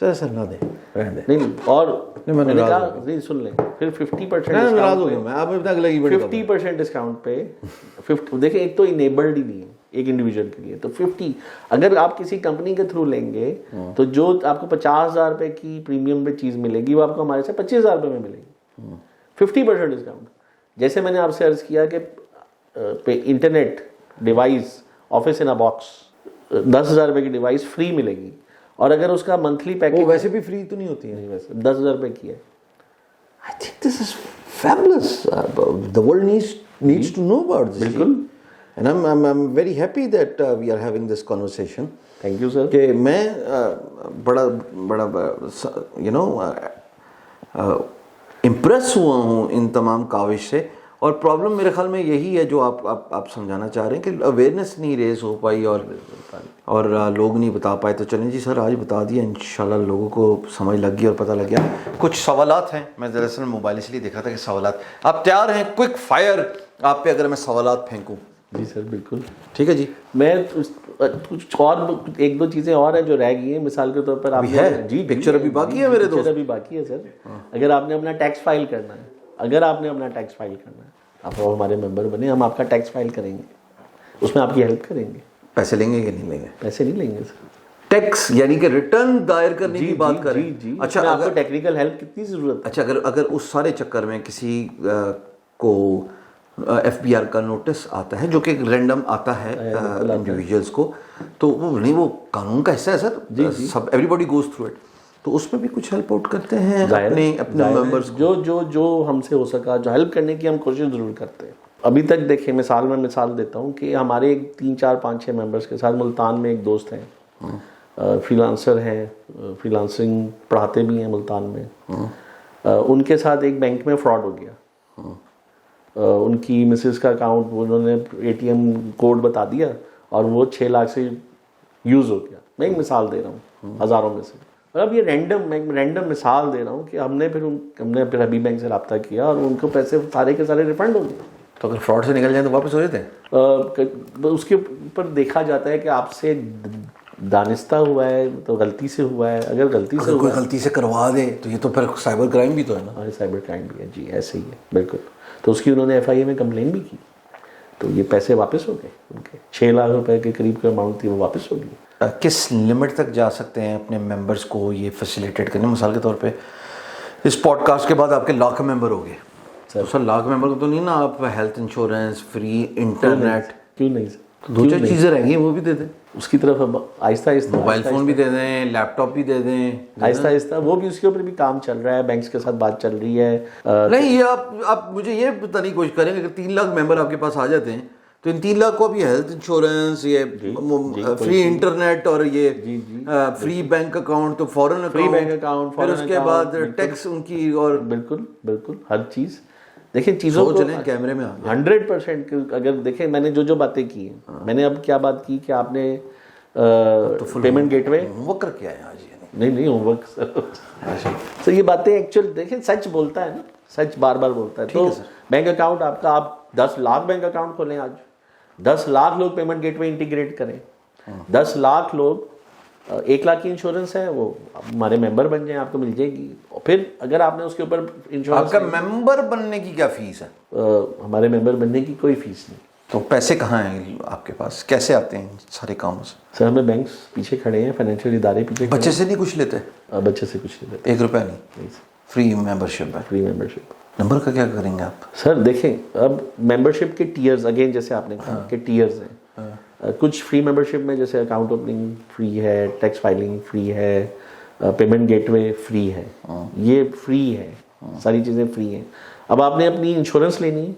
سر سر نہ دیں رہنے دیں. نہیں اور میں میں نے ناراض کہا نہیں سن لیں پھر 50% میں ناراض ہو گیا میں آپ ابھی تک لگی بڑی 50% ڈسکاؤنٹ پہ 50 دیکھیں ایک تو انیبلڈ ہی نہیں ہے ایک انڈیویجول کے لیے. تو 50 اگر آپ کسی کمپنی کے تھرو لیں گے تو جو آپ کو 50,000 روپے کی پریمیم پہ چیز ملے گی وہ آپ کو ہمارے سے 25,000 روپے میں ملے گی. 50% ڈسکاؤنٹ. جیسے میں نے آپ سے عرض کیا کہ internet device office in a box 10,000 روپے کی ڈیوائس فری ملے گی. اور اگر اس کا منتھلی پیکج وہ ویسے بھی فری تو نہیں ہوتی ہے. ویسے 10,000 روپے کی ہے. I think this is fabulous. The world needs to know about this. بالکل. And I'm very happy that we are having this conversation. Thank you sir. کہ میں بڑا یو نو امپریس ہوا ہوں ان تمام کاوش سے. اور پرابلم میرے خیال میں یہی ہے جو آپ سمجھانا چاہ رہے ہیں کہ اویئرنیس نہیں ریز ہو پائی اور لوگ نہیں بتا پائے. تو چلیں جی سر آج بتا دیا انشاءاللہ لوگوں کو سمجھ لگ گئی اور پتہ لگ گیا. کچھ سوالات ہیں. میں دراصل موبائل اس لیے دیکھ رہا تھا کہ سوالات آپ تیار ہیں کوئک فائر آپ پہ اگر میں سوالات پھینکوں؟ جی سر بالکل ٹھیک ہے جی. میں کچھ اور ایک دو چیزیں اور ہیں جو رہ گئی ہیں. مثال کے طور پر آپ جی پکچر ابھی باقی ہے میرے دوست. ابھی باقی ہے سر. اگر آپ نے اپنا ٹیکس فائل کرنا ہے آپ ہمارے ممبر بنے ہم آپ کا ٹیکس فائل کریں گے. اس میں آپ کی ہیلپ کریں گے. پیسے لیں گے کہ نہیں لیں گے؟ پیسے نہیں لیں گے سر. ٹیکس یعنی کہ ریٹرن دائر کرنے کی بات کریں. جی اچھا آپ کو ٹیکنیکل ہیلپ کتنی ضرورت ہے؟ اچھا اگر اس سارے چکر میں کسی کو ایف بی آر کا نوٹس آتا ہے جو کہ رینڈم آتا ہے انڈیویجولس کو تو وہ نہیں وہ قانون کا حصہ ہے سر. سب everybody goes through it. تو اس میں بھی کچھ ہیلپ آؤٹ کرتے ہیں اپنے ممبرس جو جو جو ہم سے ہو سکا جو ہیلپ کرنے کی ہم کوشش ضرور کرتے ہیں. ابھی تک دیکھیں مثال دیتا ہوں کہ ہمارے 3 4 5 6 ممبرس کے ساتھ ملتان میں ایک دوست ہیں فری لانسر ہیں فری لانسنگ پڑھاتے بھی ہیں ملتان میں. ان کے ساتھ ایک بینک میں فراڈ ہو گیا. ان کی مسز کا اکاؤنٹ انہوں نے ATM کوڈ بتا دیا اور وہ 6 لاکھ سے یوز ہو گیا. میں ایک مثال دے رہا ہوں ہزاروں میں سے. اور اب یہ رینڈم مثال دے رہا ہوں کہ ہم نے پھر حبیب بینک سے رابطہ کیا اور ان کو پیسے سارے کے سارے ریفنڈ ہو گئے. تو اگر فراڈ سے نکل جائیں تو واپس ہو جاتے ہیں؟ اس کے اوپر دیکھا جاتا ہے کہ آپ سے دانستہ ہوا ہے تو غلطی سے ہوا ہے. اگر غلطی سے کوئی غلطی سے کروا دے تو یہ تو پھر سائبر کرائم بھی تو ہے نا. سائبر کرائم بھی ہے جی ایسے ہی ہے بالکل. تو اس کی انہوں نے FIA میں کمپلین بھی کی تو یہ پیسے واپس ہو گئے. ان کے 6 لاکھ روپے کے قریب کا اماؤنٹ تھی وہ واپس ہو گئی. کس لمٹ تک جا سکتے ہیں اپنے ممبرس کو یہ فیسیلیٹیٹ کرنے؟ مثال کے طور پہ اس پوڈ کاسٹ کے بعد آپ کے لاکھ ممبر ہو گئے سر لاکھ ممبر کو تو نہیں نا آپ ہیلتھ انشورنس فری انٹرنیٹ کیوں نہیں سر 2-4 چیزیں رہ گئی وہ بھی دے دیں. اس کی طرف اب آہستہ موبائل فون بھی دے دیں لیپ ٹاپ بھی دے دیں آہستہ وہ بھی اس کے اوپر بھی کام چل رہا ہے. بینکس کے ساتھ بات چل رہی ہے. نہیں یہ آپ مجھے یہ بتانے کی کوشش کریں کہ اگر 3 لاکھ ممبر آپ کے پاس آ جاتے ہیں تو ان 3 لاکھ کو بھی ہیلتھ انشورنس یہ فری انٹرنیٹ اور یہ فری بینک اکاؤنٹ تو فورن اکاؤنٹ پھر اس کے بعد ٹیکس ان کی اور بالکل ہر چیز دیکھیں چیزوں کو چلیں کیمرے میں 100%. اگر دیکھیں میں نے جو باتیں کی ہیں میں نے اب کیا بات کی کہ آپ نے پیمنٹ گیٹ وے ہوم ورک کر کے آئے آج نہیں ہوم ورک سر یہ باتیں ایکچوئل دیکھیں سچ بولتا ہے نا سچ بار بولتا ہے. تو بینک اکاؤنٹ آپ کا آپ 10 لاکھ بینک اکاؤنٹ کھولیں آج 10 لاکھ لوگ پیمنٹ گیٹ وے انٹیگریٹ کریں 10 لاکھ لوگ 1 لاکھ کی انشورنس ہے وہ ہمارے ممبر بن جائیں آپ کو مل جائے گی. اور پھر اگر آپ نے اس کے اوپر انشورنس آپ کا ممبر بننے کی کیا فیس ہے؟ ہمارے ممبر بننے کی کوئی فیس نہیں. تو پیسے کہاں ہیں آپ کے پاس کیسے آتے ہیں سارے کاموں سے؟ سر ہمیں بینکس پیچھے کھڑے ہیں فائنینشیل ادارے پیچھے. بچے سے نہیں کچھ لیتے؟ بچے سے کچھ نہیں لیتے 1 روپیہ نہیں. فری ممبرشپ ہے. Free membership. نمبر کا کیا کریں گے آپ؟ سر دیکھیں اب ممبرشپ کے ٹیئرز اگین جیسے آپ نے کہا کہ ٹیئرز ہیں. کچھ فری ممبرشپ میں جیسے اکاؤنٹ اوپننگ فری ہے ٹیکس فائلنگ فری ہے پیمنٹ گیٹ وے فری ہے. یہ فری ہے ساری چیزیں فری ہیں. اب آپ نے اپنی انشورنس لینی ہے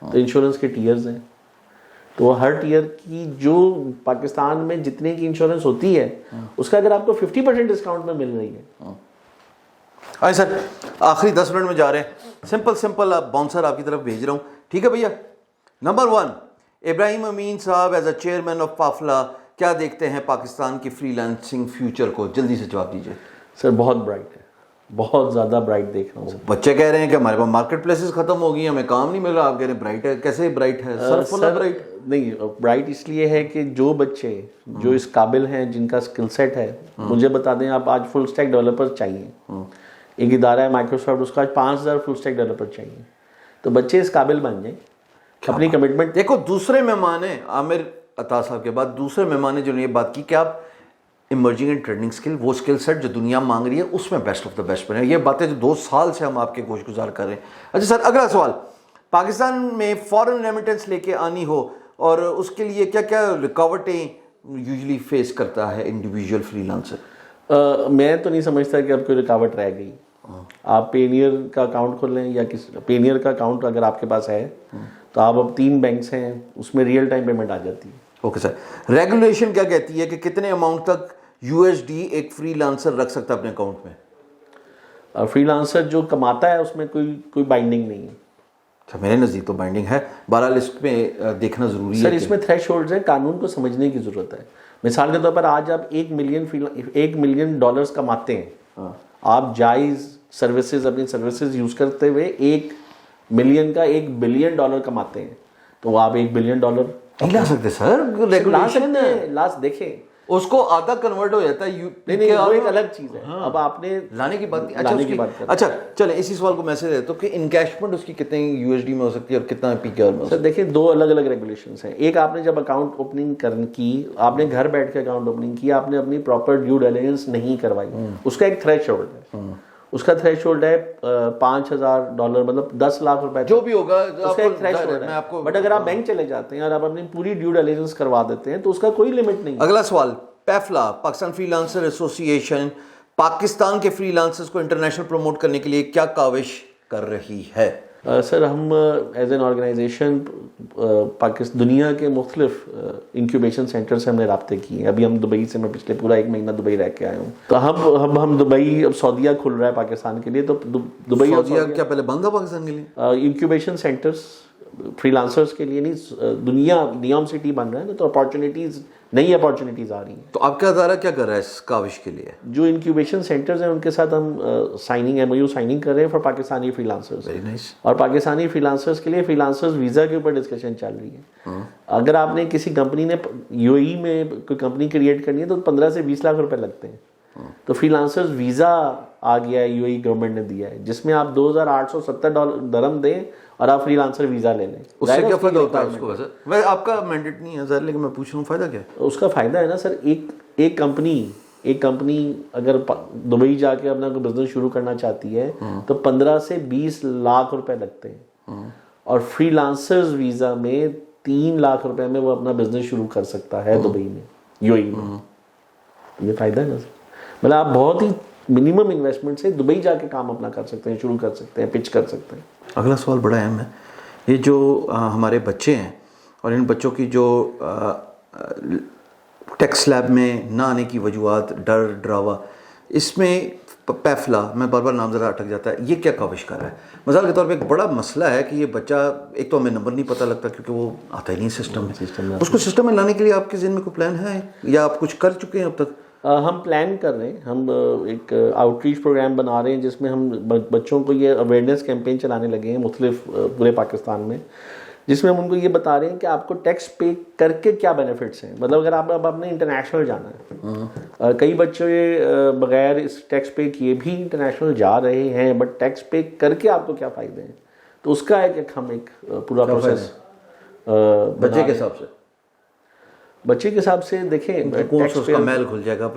تو انشورنس کے ٹیئرز ہیں تو ہر ٹیئر کی جو پاکستان میں جتنے کی انشورنس ہوتی ہے اس کا اگر آپ کو 50% ڈسکاؤنٹ میں مل رہی ہے. آئے سر آخری 10 منٹ میں جا رہے ہیں. سمپل باؤنسر آپ کی طرف بھیج رہا ہوں ٹھیک ہے بھیا. نمبر 1 ابراہیم امین صاحب ایز اے چیئرمین آف پافلا کیا دیکھتے ہیں پاکستان کی فری لانسنگ فیوچر کو؟ جلدی سے جواب دیجیے. سر بہت برائٹ ہے بہت زیادہ برائٹ دیکھ رہا ہوں. بچے کہہ رہے ہیں کہ ہمارے پاس مارکیٹ پلیسز ختم ہو گئی، ہمیں کام نہیں مل رہا، آپ کہہ رہے ہیں برائٹ ہے. کیسے برائٹ ہے سر؟ فل برائٹ نہیں، برائٹ اس لیے ہے کہ جو بچے جو اس قابل ہیں، جن کا اسکل سیٹ ہے، مجھے بتا دیں آپ آج فل اسٹیک ڈیولپر چاہیے. ایک ادارہ ہے مائکروسافٹ، اس کا آج 5000 فل اسٹیک ڈیولپر چاہیے. تو بچے اس قابل بن جائیں، اپنی کمٹمنٹ. دیکھو دوسرے مہمان ہیں عامر عطا صاحب کے بعد دوسرے مہمان نے جنہوں نے یہ بات کی کہ آپ ایمرجنگ اینڈ ٹریننگ اسکل، وہ اسکل سیٹ جو دنیا مانگ رہی ہے اس میں بیسٹ آف دا بیسٹ بنے. یہ باتیں جو 2 سال سے ہم آپ کے گوش گزار کر رہے ہیں. اچھا سر، اگلا سوال، پاکستان میں فورن ریمیٹنس لے کے آنی ہو اور اس کے لیے کیا کیا رکاوٹیں یوزلی فیس کرتا ہے انڈیویجول فری لانسر؟ میں تو نہیں سمجھتا کہ اب کوئی رکاوٹ رہ گئی. آپ پینیئر کا اکاؤنٹ کھول لیں، یا پینیئر کا اکاؤنٹ اگر آپ کے پاس ہے تو آپ اب 3 بینکس ہیں، اس میں ریئل ٹائم پیمنٹ آ جاتی ہے. اوکے سر، ریگولیشن کیا کہتی ہے کہ کتنے اماؤنٹ تک USD ایک فری لانسر رکھ سکتا ہے اپنے اکاؤنٹ میں؟ فری لانسر جو کماتا ہے اس میں کوئی بائنڈنگ نہیں ہے. اچھا، میرے نزدیک تو بائنڈنگ ہے، بہرحال اس میں دیکھنا ضروری ہے. سر اس میں تھریش ہولڈز ہیں، قانون کو سمجھنے کی ضرورت ہے. مثال کے طور پر آج آپ $1 ملین کماتے ہیں، آپ جائز سروسز، اپنی سروسز یوز کرتے ہوئے $1 ملین کا $1 بلین کماتے ہیں، تو آپ $1 بلین نہیں لا سکتے سر، ریگولیشن ہے. لاسٹ دیکھیں اس کو آدھا کنورٹ ہو جاتا ہے. نہیں، وہ ایک الگ چیز ہے. اب آپ نے لانے کی بات لانے کی بات کر. اچھا چلیں اسی سوال کو میں سے دیتا ہوں کہ انکیشمنٹ اس کی کتنے USD میں ہو سکتی ہے اور کتنا PKR میں؟ سر دیکھیں 2 الگ الگ ریگولیشنس ہیں. ایک، آپ نے جب اکاؤنٹ اوپننگ کی، آپ نے گھر بیٹھ کے اکاؤنٹ اوپننگ کی، آپ نے اپنی پراپر ڈیو ڈیلیجنس نہیں کروائی، اس کا ایک تھریش ہولڈ ہے. اس کا تھریش ہولڈ ہے $5000، مطلب 10 لاکھ روپے جو بھی ہوگا اس کا ایک تھریش ہولڈ ہے. بٹ اگر آپ بینک چلے جاتے ہیں اور آپ اپنی پوری ڈیو ڈیلیجنس کروا دیتے ہیں تو اس کا کوئی لمٹ نہیں. اگلا سوال، پیفلا پاکستان فری لانسر ایسوسی ایشن پاکستان کے فری لانسرز کو انٹرنیشنل پروموٹ کرنے کے لیے کیا کاوش کر رہی ہے؟ سر ہم ایز این آرگنائزیشن دنیا کے مختلف انکیوبیشن سینٹر سے ہم نے رابطے کیے ہیں. ابھی ہم دبئی سے، میں پچھلے پورا 1 مہینہ دبئی رہ کے آیا ہوں. تو ہم دبئی، اب سعودیہ کھل رہا ہے پاکستان کے لیے، تو دبئی سعودیہ کیا پہلے بند تھا پاکستان کے لیے؟ انکیوبیشن سینٹرز فری لانسرز کے لیے نہیں، دنیا نیوم سٹی بن رہا ہے نا، تو اپارچونیٹیز، نئی اپارچونیٹیز آ رہی ہیں. تو آپ کا ادارہ کیا کر رہا ہے اس کاوش کے لیے؟ جو انکیوبیشن سینٹرز ہیں ان کے ساتھ ہم MOU سائننگ کر رہے ہیں for Pakistani free lancers. Very nice. اور پاکستانی فری لانسرز کے لیے فری لانسرز ویزا کے اوپر ڈسکشن چل رہی ہے. اگر آپ نے کسی کمپنی نے UAE میں کوئی کمپنی کریٹ کرنی ہے تو 15 سے 20 لاکھ روپے لگتے ہیں. تو فری لانسرز ویزا آ گیا ہے، UAE گورنمنٹ نے دیا ہے، جس میں آپ $2870 درہم دیں اور آپ فری لانسر ویزا لے لیں. اس سے کیا فائدہ ہوتا ہے اس کو؟ ویسے آپ کا مینڈیٹ نہیں ہے ظاہر، لیکن میں پوچھ رہا ہوں فائدہ کیا ہے؟ اس کا فائدہ ہے نا سر، ایک کمپنی اگر دبئی جا کے اپنا کوئی بزنس شروع کرنا چاہتی ہے تو 15 سے 20 لاکھ روپے لگتے ہیں، اور فری لانسرز ویزا میں 3 لاکھ روپے میں وہ اپنا بزنس شروع کر سکتا ہے دبئی میں، UAE میں. یہ فائدہ ہے نا سر. مطلب آپ بہت ہی منیمم انویسٹمنٹ سے دبئی جا کے کام اپنا کر سکتے ہیں، شروع کر سکتے ہیں، پچ کر سکتے ہیں. اگلا سوال بڑا اہم ہے. یہ جو ہمارے بچے ہیں اور ان بچوں کی جو ٹیکس لیب میں نہ آنے کی وجوہات، ڈر ڈراوا، اس میں پیفلا، میں بار بار نام ذرا اٹک جاتا ہے، یہ کیا کاوش کر رہا ہے؟ مثال کے طور پہ ایک بڑا مسئلہ ہے کہ یہ بچہ، ایک تو ہمیں نمبر نہیں پتہ لگتا کیونکہ وہ آتا ہی نہیں سسٹم میں. اس کو سسٹم میں لانے کے لیے آپ کے ذہن میں کوئی پلان ہے یا آپ کچھ کر چکے ہیں اب تک؟ ہم پلان کر رہے ہیں. ہم ایک آؤٹ ریچ پروگرام بنا رہے ہیں جس میں ہم بچوں کو یہ اویئرنیس کیمپین چلانے لگے ہیں مختلف پورے پاکستان میں، جس میں ہم ان کو یہ بتا رہے ہیں کہ آپ کو ٹیکس پے کر کے کیا بینیفٹس ہیں. مطلب اگر آپ نے انٹرنیشنل جانا ہے، کئی بچے بغیر اس ٹیکس پے کیے بھی انٹرنیشنل جا رہے ہیں، بٹ ٹیکس پے کر کے آپ کو کیا فائدے ہیں، تو اس کا ہم ایک پورا پروسیس بچے کے حساب سے. بچے کے حساب سے دیکھیں اس کا میل کھل جائے گا،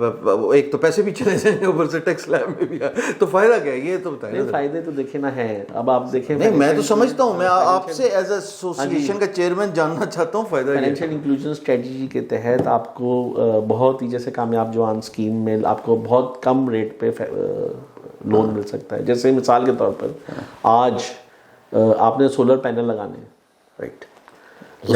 ایک تو پیسے بھی چلے جائیں گے، اوپر سے ٹیکس لیب میں بھی تو فائدہ کیا ہے یہ تو بتائیں. فائدے تو دیکھیں نا ہے. اب آپ دیکھیں، نہیں میں تو سمجھتا ہوں، میں آپ سے ایز اے ایسوسی ایشن کا چیئرمین جاننا چاہتا ہوں فائدہ. فائنینشیل انکلوژن اسٹریٹجی کے تحت آپ کو بہت ہی، جیسے کامیاب جوان اسکیم میں آپ کو بہت کم ریٹ پہ لون مل سکتا ہے. جیسے مثال کے طور پر آج آپ نے سولر پینل لگانے ہیں، رائٹ،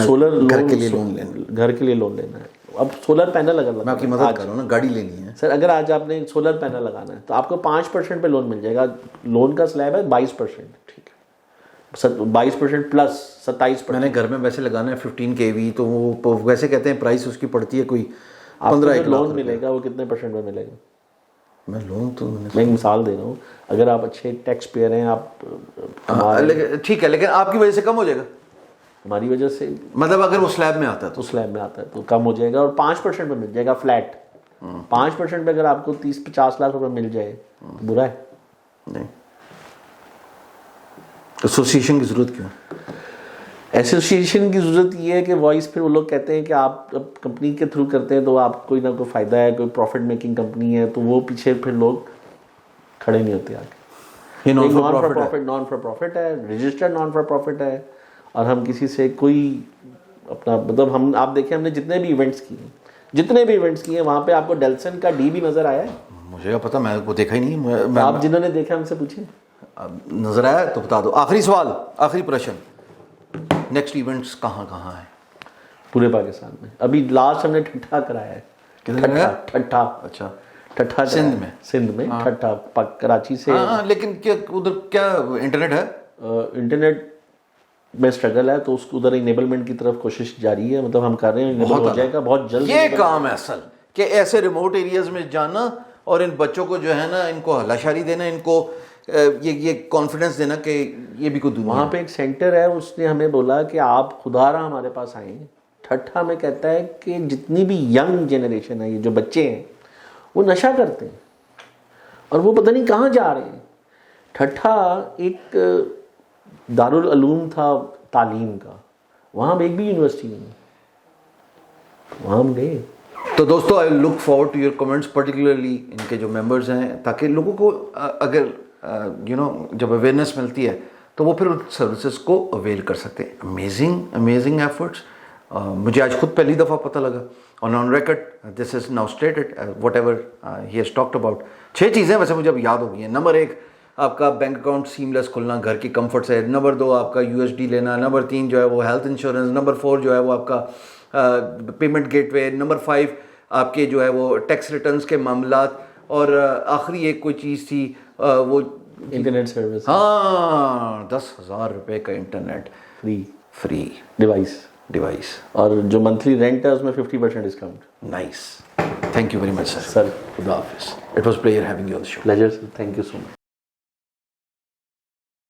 سولر گھر کے لیے لون لینا، گھر کے لیے لون لینا ہے. اب سولر پینل اگر میں آپ کی مدد کر رہا ہوں نا، گاڑی لینی ہے سر، اگر آج آپ نے سولر پینل لگانا ہے تو آپ کو 5% پہ لون مل جائے گا. لون کا سلیب ہے 22%، ٹھیک ہے، 22% پلس 27%. میں نے گھر میں ویسے لگانا ہے 15 kV، تو وہ ویسے کہتے ہیں پرائس اس کی پڑتی ہے کوئی آپ کو 15 جو لون ملے گا وہ کتنے % میں ملے گا؟ میں لوں تو میں ایک مثال دے رہا ہوں, اگر آپ اچھے ٹیکس پیئر ہیں, آپ ٹھیک ہے, لیکن آپ کی وجہ سے کم ہو جائے گا, ہماری وجہ سے مطلب اگر وہ سلیب میں آتا ہے تو اس لیب میں آتا ہے تو کم ہو جائے گا, اور 5% پہ مل جائے گا فلیٹ. 5% پہ اگر آپ کو 30-50 لاکھ روپے مل جائے تو برا ہے نہیں. ایسوسیشن کی ضرورت کیوں؟ ایسوسیشن کی ضرورت یہ ہے کہ وائس پھر وہ لوگ کہتے ہیں کہ آپ اب کمپنی کے تھرو کرتے ہیں تو آپ کوئی نہ کوئی فائدہ ہے, کوئی پروفٹ میکنگ کمپنی ہے, تو وہ پیچھے پھر لوگ کھڑے نہیں ہوتے آگے. یہ نان فار پروفٹ ہے, رجسٹرڈ نان فار پروفٹ ہے, اور ہم کسی سے کوئی اپنا مطلب ہم آپ دیکھیں ہم نے جتنے بھی ایونٹس کیے وہاں پہ آپ کو ڈیلسن کا ڈی بھی نظر آیا ہے؟ مجھے کیا پتا, میں وہ دیکھا ہی نہیں. آپ جنہوں نے دیکھا ہم سے پوچھیں, نظر آیا تو بتا دو. آخری سوال, آخری پرشن, نیکسٹ ایونٹس کہاں کہاں ہیں پورے پاکستان میں؟ ابھی لاسٹ ہم نے ٹھٹھا کرایا ہے. ٹھٹھا اچھا ٹھٹھا سندھ میں ٹھٹھا کراچی سے. لیکن کیا ادھر کیا انٹرنیٹ ہے؟ انٹرنیٹ میں اسٹرگل ہے, تو اس کو ادھر انیبلمنٹ کی طرف کوشش جاری ہے, مطلب ہم کر رہے ہیں, انیبل ہو جائے گا بہت جلد. یہ کام ہے اصل, کہ ایسے ریموٹ ایریاز میں جانا اور ان بچوں کو جو ہے نا ان کو ہلاشاری دینا, ان کو یہ کانفیڈنس دینا کہ یہ بھی کوئی دنیا. وہاں پہ ایک سینٹر ہے, اس نے ہمیں بولا کہ آپ خدا رہا ہمارے پاس آئیں. ٹھٹھا میں کہتا ہے کہ جتنی بھی ینگ جنریشن ہے, یہ جو بچے ہیں وہ نشہ کرتے ہیں اور وہ پتہ نہیں کہاں جا رہے ہیں. ٹھٹھا ایک دارالعلوم تھا تعلیم کا, وہاں ایک بھی یونیورسٹی نہیں, وہاں ہم گئے. تو دوستو I look forward to your comments, particularly ان کے جو ممبرز ہیں, تاکہ لوگوں کو اگر جب اویئرنیس ملتی ہے تو وہ پھر ان سروسز کو اویل کر سکتے ہیں. Amazing efforts. مجھے آج خود پہلی دفعہ پتہ لگا, on record this is now stated what ever he has talked about. 6 چیزیں ویسے مجھے اب یاد ہو گئی ہیں. نمبر 1 آپ کا بینک اکاؤنٹ سیملیس کھلنا گھر کی کمفرٹ سے. نمبر 2 آپ کا USD لینا. نمبر 3 جو ہے وہ ہیلتھ انشورنس. نمبر 4 جو ہے وہ آپ کا پیمنٹ گیٹ وے. نمبر 5 آپ کے جو ہے وہ ٹیکس ریٹرنس کے معاملات. اور آخری ایک کوئی چیز تھی وہ انٹرنیٹ سروس. ہاں 10,000 روپے کا انٹرنیٹ فری ڈیوائس, اور جو منتھلی رینٹ ہے اس میں 50% discount. Nice. Thank you very much sir. Sir خدا حافظ. It was a pleasure having you on the show. Pleasure, sir. Thank you so much.